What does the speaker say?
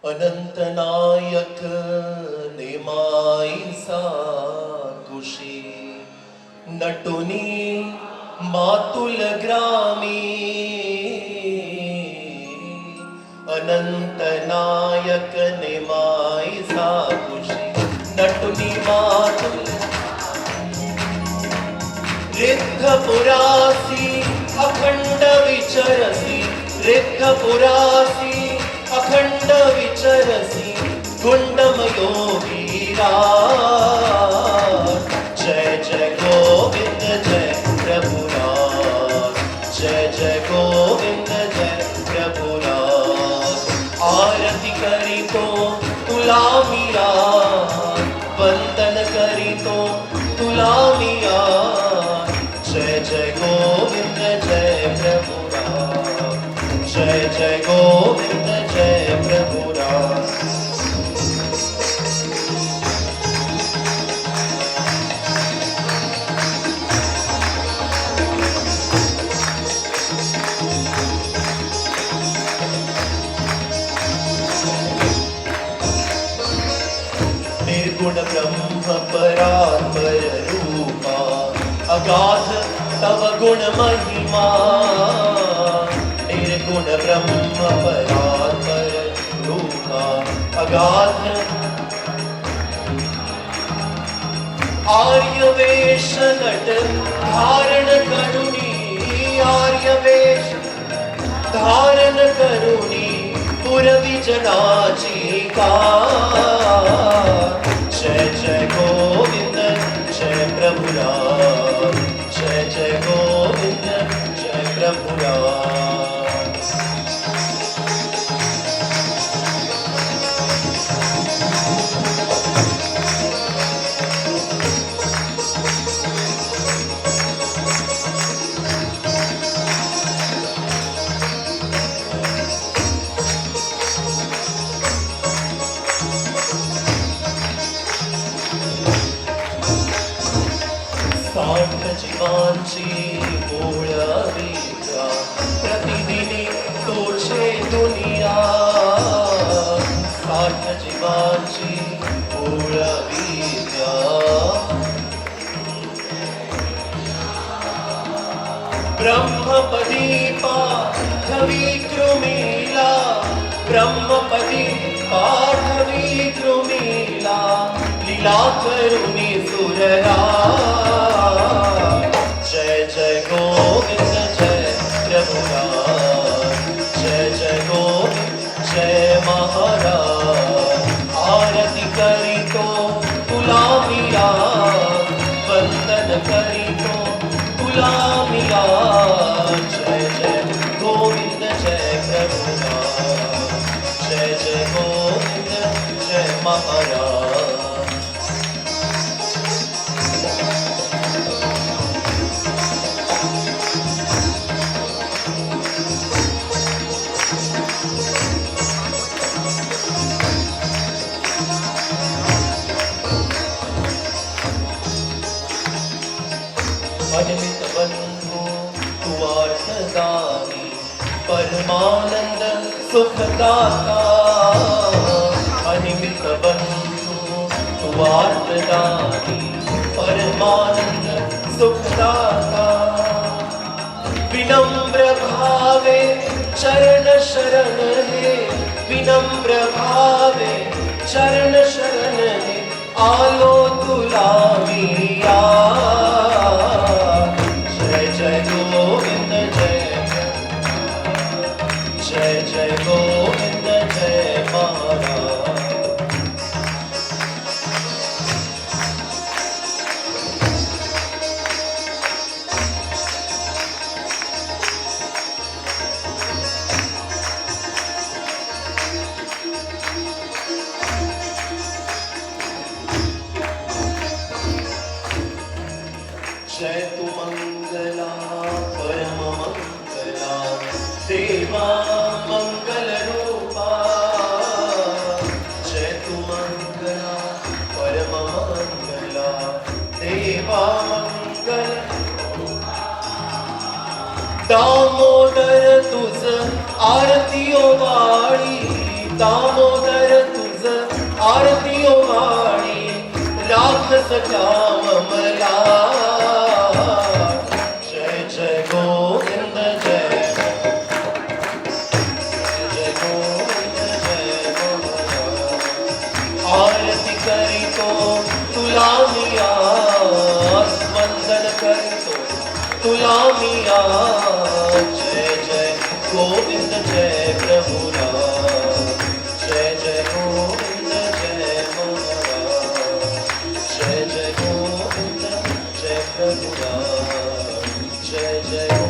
अनंतनायक निमाईसा कुशी नटुनी मातुल ग्रामी अनंतनायक निमाईसा कुशी नटुनी मातुल रिद्धपुरासी अखंड विचरसी रिद्धपुरासी अखंड विचरसी गुंडमयो वीरा जय जय गोविंद जय प्रभुराज जय जय गोविंद जय प्रभुराज आरती करी तो तुला मिया वंदन करी तो तुला मिया जय जय गोविंद जय प्रभुराज जय जय गोविंद जय प्रभुराज निर्गुण ब्रह्म परात्पर रूपा अगाध तव गुण महिमा निर्गुण ब्रह्म परात्पर रूपा अगाध आर्यवेश नट धारण करुणी आर्यवेश धारण करुणी पुरवी जनाची का जय जय गोविंद जय प्रभुराज जय जय गोविंद जय प्रभुराज जीवांची मूळ विद्या प्रतिदिनी तोचे दुनिया 60 जीवांची मूळ विद्या ब्रह्मपदी पाठवी कृमीला ब्रह्मपदी पाठवी कृमीला लीला करुणी सुररा जय जय गोविंद जय प्रभुराज जय जय गोविंद जय महाराज आरती करी तो तुला मिया वंदन करी तो तुला मिया जय जय गोविंद जय प्रभुराज जय जय गोविंद जय महाराज अनिमित बंधु तुवार्थदानी परमानंद सुखदाता अनिमित बंधु तुवार्थदानी परमानंद सुखदाता विनम्र भावे चरण शरण है विनम्र भावे चरण शरण है आलो तुला मिया जय गोविंद जय गोविंद जय महाराज जय तु मंगला परम मंगला देवा मंगल रूपा जय तु मंगला परम मंगला देवा मंगल दामोदर तुझ आरतीओ वाळी दामोदर सख्या मला जय जय गोविंद जय जय गोविंद जय गोविंद आरती करीतो तुला मिया वंदन करीतो तुला मिया जय जय गोविंद जय प्रभुरा जय जय गोविंद जय मोहरा जय जय गोविंद जय प्रभुरा जय जय